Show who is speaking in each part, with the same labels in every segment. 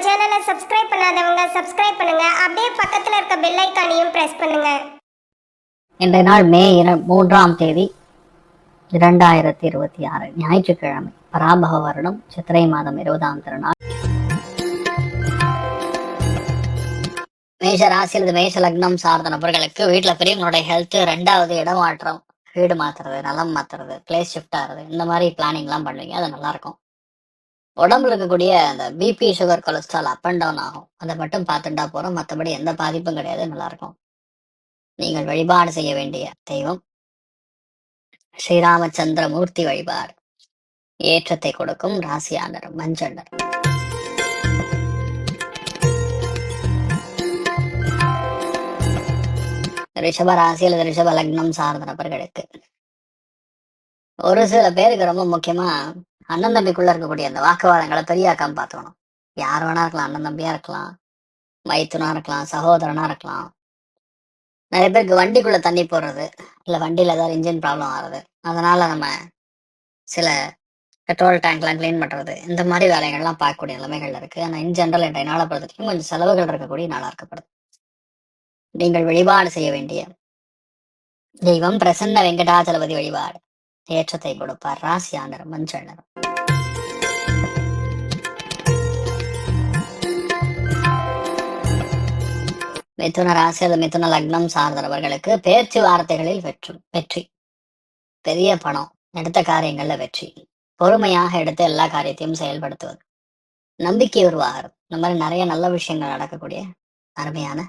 Speaker 1: சேனலை சப்ஸ்கிரைப் பண்ணாதவங்க சப்ஸ்கிரைப் பண்ணுங்க. அப்படியே பக்கத்துல இருக்க பெல் ஐகானையும் பிரஸ் பண்ணுங்க.
Speaker 2: இன்றைய நாள் மே 3 2026 ஞாயிற்றுக்கிழமை. பராபவ வருடம் சித்திரை மாதம் 20ஆம் திருநாள். மேஷ ராசி அல்லது மேஷ லக்னம் சார்ந்த நபர்களுக்கு வீட்டுல பெரியவங்களுடைய ஹெல்த், 2வது இடமாற்றம், வீடு மாத்துறது, நலம் மாத்துறது, பிளேஸ் ஷிஃப்ட் ஆகுறது, இந்த மாதிரி பிளானிங் எல்லாம் பண்ணுவீங்க. அது நல்லா இருக்கும். உடம்புல இருக்கக்கூடிய அந்த BP, sugar, cholesterol up and down ஆகும். அதை மட்டும் பார்த்துட்டா போறோம். மற்றபடி எந்த பாதிப்பும் கிடையாது. நல்லா இருக்கும். நீங்கள் வழிபாடு செய்ய வேண்டிய தெய்வம் ஸ்ரீராமச்சந்திரமூர்த்தி வழிபாடு. ஏற்றத்தை கொடுக்கும் ராசியா நிறம் மஞ்சள் நிறம். ரிஷப ராசி அல்லது ரிஷப லக்னம் சார்ந்த நபர்களுக்கு ஒரு சில பேருக்கு ரொம்ப முக்கியமா அண்ணன் தம்பிக்குள்ள இருக்கக்கூடிய அந்த வாக்குவாதங்களை பெரியாக்காம பார்த்துக்கணும். யார் வேணா இருக்கலாம். அண்ணன் தம்பியா இருக்கலாம், மைத்துனா இருக்கலாம், சகோதரனா இருக்கலாம். நிறைய பேருக்கு வண்டிக்குள்ள தண்ணி போடுறது, இல்ல வண்டியில ஏதாவது இன்ஜின் ப்ராப்ளம் ஆகுறது, அதனால நம்ம சில பெட்ரோல் டேங்க்லாம் கிளீன் பண்றது, இந்த மாதிரி வேலைகள்லாம் பார்க்கக்கூடிய நிலைமைகள் இருக்கு. ஆனா இன் ஜெனரல் இன்றைய நாளை பொறுத்தவரைக்கும் கொஞ்சம் செலவுகள் இருக்கக்கூடிய நாளா இருக்கப்படுது. நீங்கள் வழிபாடு செய்ய வேண்டிய தெய்வம் பிரசன்ன வெங்கடாச்சலபதி வழிபாடு. ஏற்றத்தை கொடுப்பார். ராசியா நிறம் மஞ்சள் நிறம். மிதுன ராசி அல்லது மிதுன லக்னம் சார்ந்தவர்களுக்கு பேச்சு வார்த்தைகளில் வெற்றி, பெரிய பணம், எடுத்த காரியங்கள்ல வெற்றி, பொறுமையாக எடுத்து எல்லா காரியத்தையும் செயல்படுத்துவது, நம்பிக்கை உருவாகிறது. இந்த மாதிரி நிறைய நல்ல விஷயங்கள் நடக்கக்கூடிய அருமையான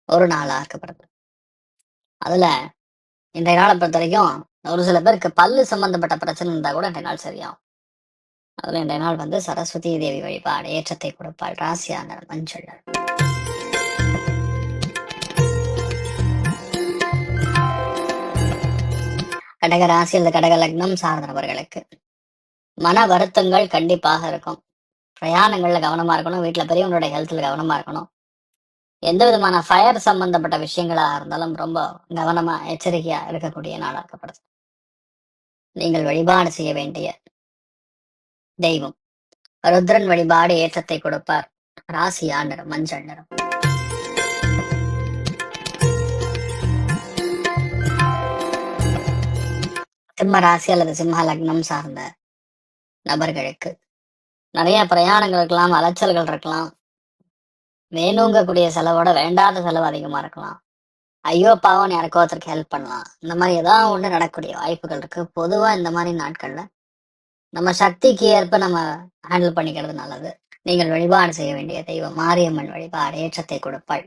Speaker 2: ஒரு நாளா இருக்கப்படுது. அதுல இன்றைய நாளை பொறுத்த வரைக்கும் ஒரு சில பேருக்கு பல்லு சம்பந்தப்பட்ட பிரச்சனை இருந்தா கூட இன்றைய நாள் சரியாகும். அதுல இன்றைய நாள் சரஸ்வதி தேவி வழிபாடு. ஏற்றத்தை கொடுப்பாள். ராசியா நிறம் மஞ்சள் நிறம். கடக ராசி அல்லது கடக லக்னம் சார்ந்த நபர்களுக்கு மன வருத்தங்கள் கண்டிப்பாக இருக்கும். பிரயாணங்கள்ல கவனமா இருக்கணும். வீட்டுல பெரியவங்களுடைய ஹெல்த்ல கவனமா இருக்கணும். எந்த விதமான ஃபயர் சம்பந்தப்பட்ட விஷயங்களா இருந்தாலும் ரொம்ப கவனமா எச்சரிக்கையா இருக்கக்கூடிய நாளாக்கப்படுது. நீங்கள் வழிபாடு செய்ய வேண்டிய தெய்வம் ருத்ரன் வழிபாடு. ஏற்றத்தை கொடுப்பார். ராசியா நிறம் மஞ்சள் நிறம். சிம்ம ராசி அல்லது சிம்ம லக்னம் சார்ந்த நபர்களுக்கு நிறைய பிரயாணங்கள் இருக்கலாம், அலைச்சல்கள் இருக்கலாம், வேணுங்கக்கூடிய செலவோட வேண்டாத செலவு அதிகமா இருக்கலாம். ஐயோ பாவம் யாருக்கோ ஒருத்தருக்கு ஹெல்ப் பண்ணலாம். இந்த மாதிரி ஏதாவது ஒண்ணு நடக்கக்கூடிய வாய்ப்புகள் இருக்கு. பொதுவா இந்த மாதிரி நாட்கள்ல நம்ம சக்திக்கு ஏற்ப நம்ம ஹேண்டில் பண்ணிக்கிறது நல்லது. நீங்கள் வழிபாடு செய்ய வேண்டிய தெய்வம் மாரியம்மன் வழிபாடு. ஏற்றத்தை கொடுப்பாள்.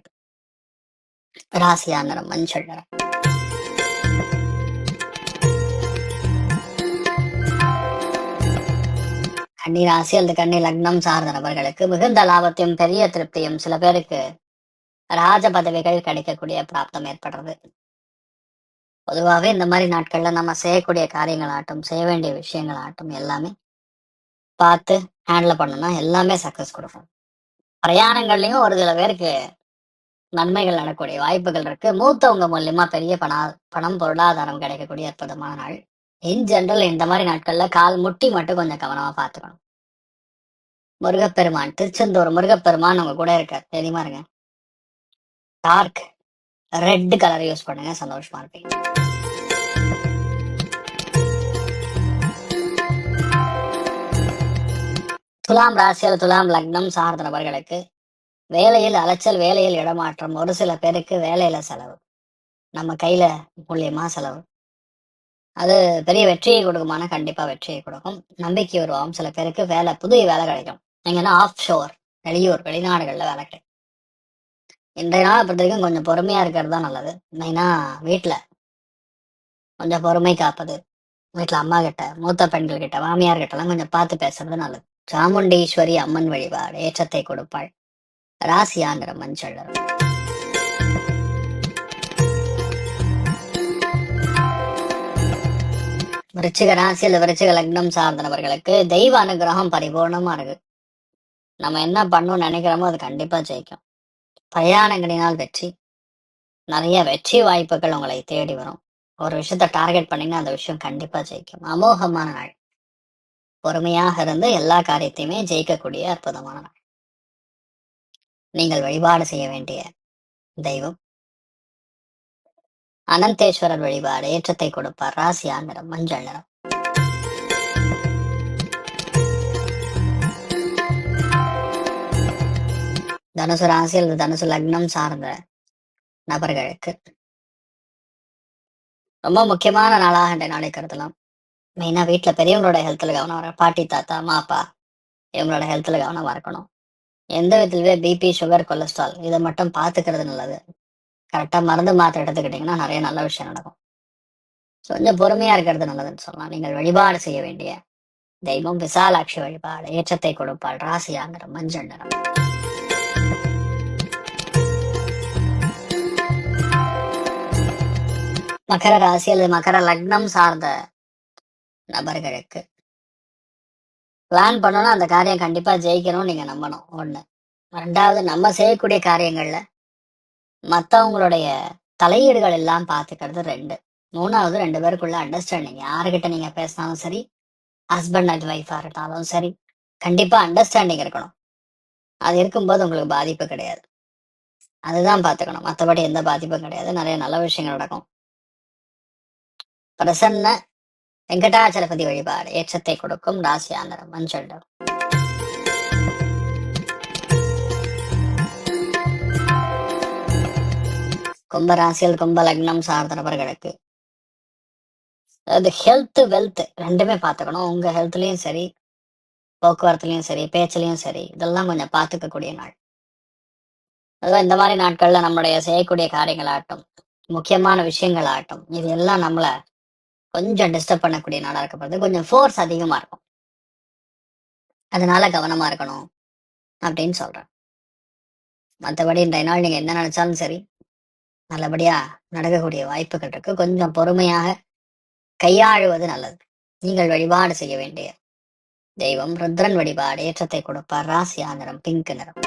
Speaker 2: ராசியா நிறம் மஞ்சள் நிறம். கன்னி ராசி அல்லது கன்னி லக்னம் சார்ந்த நபர்களுக்கு மிகுந்த லாபத்தையும் பெரிய திருப்தியும், சில பேருக்கு ராஜ பதவிகள் கிடைக்கக்கூடிய பிராப்தம் ஏற்படுறது. பொதுவாகவே இந்த மாதிரி நாட்கள்ல நம்ம செய்யக்கூடிய காரியங்களாகட்டும், செய்ய வேண்டிய விஷயங்களாகட்டும் எல்லாமே பார்த்து ஹேண்டில் பண்ணோம்னா எல்லாமே சக்சஸ் கொடுக்கும். பிரயாணங்கள்லயும் ஒரு சில பேருக்கு நன்மைகள் நடக்கக்கூடிய வாய்ப்புகள் இருக்கு. மூத்தவங்க மூலியமா பெரிய பணம் பொருளாதாரம் கிடைக்கக்கூடிய அற்புதமான நாள். இன் ஜெனரல் இந்த மாதிரி நாட்கள்ல கால் முட்டி மட்டும் கொஞ்சம் கவனமா பார்த்துக்கணும். முருகப்பெருமான், திருச்செந்தூர் முருகப்பெருமான் உங்க கூட இருக்கார். தெரியுமா இருங்க. டார்க் ரெட் கலர் யூஸ் பண்ணுங்க, சந்தோஷமா இருப்பீங்க. துலாம் ராசியில் துலாம் லக்னம் சார்ந்த நபர்களுக்கு வேலையில் அலைச்சல், வேலையில் இடமாற்றம், ஒரு சில பேருக்கு வேலையில செலவு, நம்ம கையில மூலியமா செலவு, அது பெரிய வெற்றியை கொடுக்குமானா கண்டிப்பா வெற்றியை கொடுக்கும். நம்பிக்கை உருவாகும். சில பேருக்கு வேலை, புதிய வேலை கிடைக்கும். எங்கன்னா ஆஃப் ஷோர், வெளியூர் வெளிநாடுகள்ல வேலை கிடைக்கும். இன்றைய நாளை பொறுத்த வரைக்கும் கொஞ்சம் பொறுமையா இருக்கிறது தான் நல்லது. மெயினா வீட்டுல கொஞ்சம் பொறுமை காப்பது, வீட்டுல அம்மா கிட்ட, மூத்த பெண்கள் கிட்ட, மாமியார் கிட்ட எல்லாம் கொஞ்சம் பார்த்து பேசுறது நல்லது. சாமுண்டீஸ்வரி அம்மன் வழிபாடு. ஏற்றத்தை கொடுப்பாள். ராசியா நிறம் மஞ்சள் நிறம். விருச்சிக ராசியில் விருச்சிக லக்னம் சார்ந்த நபர்களுக்கு தெய்வ அனுகிரகம் பரிபூர்ணமா இருக்கு. நம்ம என்ன பண்ணணும்னு நினைக்கிறோமோ அது கண்டிப்பா ஜெயிக்கும். பிரயாணங்களினால் வெற்றி, நிறைய வெற்றி வாய்ப்புகள் உங்களை தேடி வரும். ஒரு விஷயத்த டார்கெட் பண்ணீங்கன்னா அந்த விஷயம் கண்டிப்பா ஜெயிக்கும். அமோகமான நாள். பொறுமையாக இருந்து எல்லா காரியத்தையுமே ஜெயிக்கக்கூடிய அற்புதமான நாள். நீங்கள் வழிபாடு செய்ய வேண்டிய தெய்வம் அனந்தேஸ்வரர் வழிபாடு ஏற்றத்தை கொடுப்பார். ராசியா நிறம் மஞ்சள் நிறம். தனுசு ராசி அல்லது தனுசு லக்னம் சார்ந்த நபர்களுக்கு ரொம்ப முக்கியமான நாளாக இன்றைய நாளை கருதலாம். மெயினா வீட்டுல பெரியவங்களோட ஹெல்த்ல கவனம் வர, பாட்டி தாத்தா அம்மா அப்பா இவங்களோட ஹெல்த்ல கவனமா இருக்கணும். எந்த விதத்துலயே பிபி சுகர் கொலஸ்ட்ரால் இதை மட்டும் பார்த்துக்கிறது நல்லது. கரெக்டா மருந்து மாத்திரை எடுத்துக்கிட்டீங்கன்னா நிறைய நல்ல விஷயம் நடக்கும். கொஞ்சம் பொறுமையா இருக்கிறது நல்லதுன்னு சொல்லலாம். நீங்கள் வழிபாடு செய்ய வேண்டிய தெய்வம் விசாலாட்சி வழிபாடு ஏற்றத்தை கொடுப்பாள். ராசியா நிறம் மஞ்சள் நிறம். மகர ராசி அல்லது மகர லக்னம் சார்ந்த நபர்களுக்கு பிளான் பண்ணணும், அந்த காரியம் கண்டிப்பா ஜெயிக்கணும் நீங்க நம்பணும். ஒண்ணு. ரெண்டாவது, நம்ம செய்யக்கூடிய காரியங்கள்ல மத்தவங்களுடைய தலையீடுகள் எல்லாம் பார்த்துக்கிறது. ரெண்டு. மூணாவது, ரெண்டு பேருக்குள்ள அண்டர்ஸ்டாண்டிங். யாருக்கிட்ட நீங்க பேசினாலும் சரி, ஹஸ்பண்ட் அண்ட் ஒய்ஃபா இருந்தாலும் சரி, கண்டிப்பா அண்டர்ஸ்டாண்டிங் இருக்கணும். அது இருக்கும்போது உங்களுக்கு பாதிப்பு கிடையாது. அதுதான் பார்த்துக்கணும். மற்றபடி எந்த பாதிப்பும் கிடையாது. நிறைய நல்ல விஷயங்கள் நடக்கும். பிரசன்ன வெங்கடாச்சலபதி வழிபாடு ஏற்றத்தை கொடுக்கும். ராசியா நிறம் மஞ்சள் நிறம். கும்ப ராசியில் கும்ப லக்னம் சார்ந்த நபர்களுக்கு அதாவது ஹெல்த் வெல்த் ரெண்டுமே பார்த்துக்கணும். உங்க ஹெல்த்லயும் சரி, போக்குவரத்துலயும் சரி, பேச்சுலயும் சரி, இதெல்லாம் கொஞ்சம் பார்த்துக்கக்கூடிய நாள். அதுவும் இந்த மாதிரி நாட்கள்ல நம்மளுடைய செய்யக்கூடிய காரியங்களாகட்டும், முக்கியமான விஷயங்களாகட்டும், இது எல்லாம் நம்மள கொஞ்சம் டிஸ்டர்ப் பண்ணக்கூடிய நாளா இருக்கப்படுது. கொஞ்சம் ஃபோர்ஸ் அதிகமா இருக்கும். அதனால கவனமா இருக்கணும் அப்படின்னு சொல்றேன். மற்றபடி இன்றைய நாள் நீங்க என்ன நினைச்சாலும் சரி, நல்லபடியா நடக்கக்கூடிய வாய்ப்புகள் இருக்கு. கொஞ்சம் பொறுமையாக கையாளுவது நல்லது. நீங்கள் வழிபாடு செய்ய வேண்டிய தெய்வம் ருத்ரன் வழிபாடு ஏற்றத்தை கொடுப்பார். ராசியா நிறம் பிங்க் நிறம்.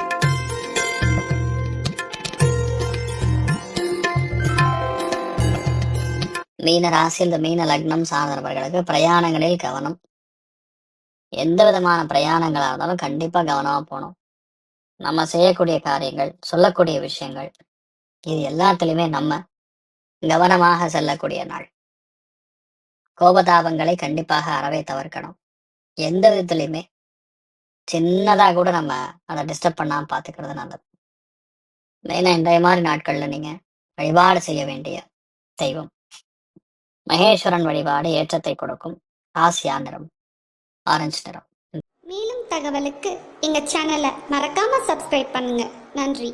Speaker 2: மீன ராசி இந்த மீன லக்னம் சார்ந்தவர்களுக்கு பிரயாணங்களில் கவனம். எந்த விதமான பிரயாணங்களா இருந்தாலும் கண்டிப்பா கவனமா போகணும். நம்ம செய்யக்கூடிய காரியங்கள், சொல்லக்கூடிய விஷயங்கள், இது எல்லாத்துலயுமே நம்ம கவனமாக செல்லக்கூடிய நாள். கோபதாபங்களை கண்டிப்பாக அறவே தவிர்க்கணும். எந்த விதத்துலயுமே சின்னதா கூட நம்ம அதை டிஸ்டர்ப் பண்ணாம பாத்துக்கிறது நல்லது. மெயினா இன்றைய மாதிரி நாட்கள்ல நீங்க வழிபாடு செய்ய வேண்டிய தெய்வம் மகேஸ்வரன் வழிபாடு ஏற்றத்தை கொடுக்கும். ராசியா நிறம் ஆரஞ்சு நிறம்.
Speaker 1: மேலும் தகவலுக்கு எங்க சேனலை மறக்காம சப்ஸ்கிரைப் பண்ணுங்க. நன்றி.